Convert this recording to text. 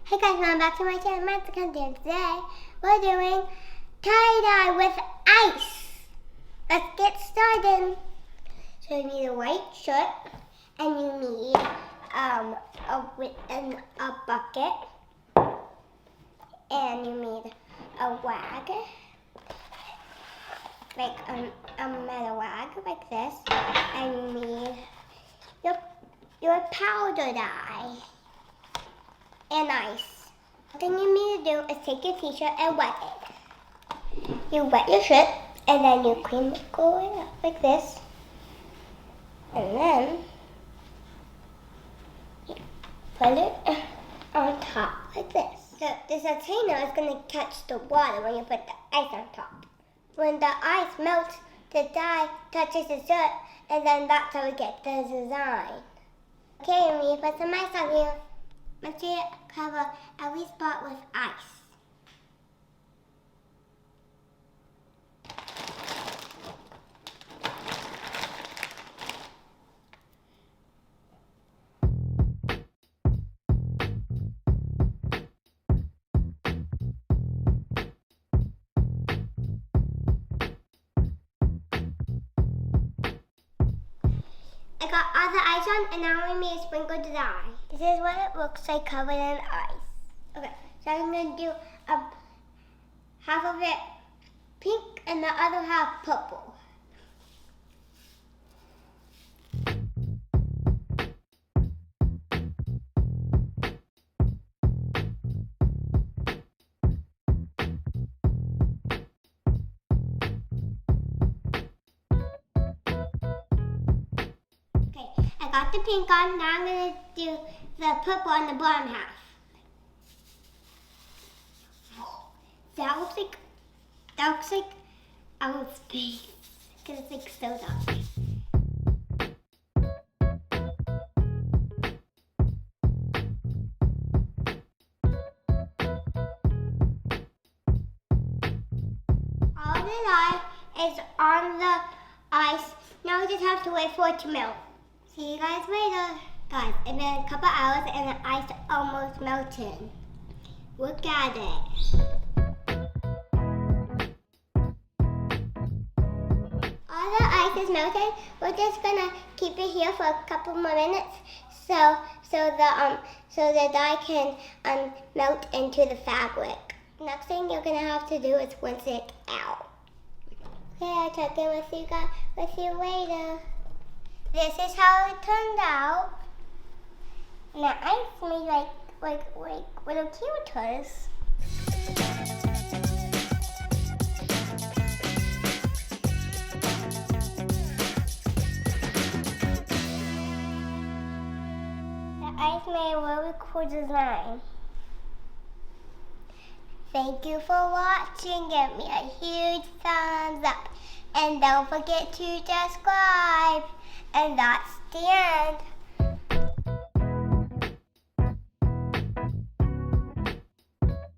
Hey guys, welcome back to my channel, FunWithKenzieP. Today, we're doing tie-dye with ice. Let's get started. So you need a white shirt, and you need a bucket, and you need a wag, like a metal wag like this, and you need your powder dye. And ice. The thing you need to do is take your t-shirt and wet it. You wet your shirt and then you clean it, go it up like this. And then you put it on top like this. So the container is going to catch the water when you put the ice on top. When the ice melts, the dye touches the shirt, and then that's how we get the design. Okay, and we put some ice on here. Make sure you cover every spot with ice. I got all the ice on, and now we need to sprinkle the dye. This is what it looks like covered in ice. Okay, so I'm going to do half of it pink and the other half purple. I got the pink on, now I'm going to do the purple on the bottom half. That looks like our face, because it's like so dark. All the dye is on the ice, now we just have to wait for it to melt. See you guys later. Guys, it's been a couple hours and the ice almost melted. Look at it. All the ice is melted. We're just gonna keep it here for a couple more minutes so the dye can melt into the fabric. Next thing you're gonna have to do is rinse it out. Okay, I'll check in with you later. This is how it turned out. And the ice made like little cuties. The ice made a really cool design. Thank you for watching. Give me a huge thumbs up. And don't forget to subscribe. And that's the end.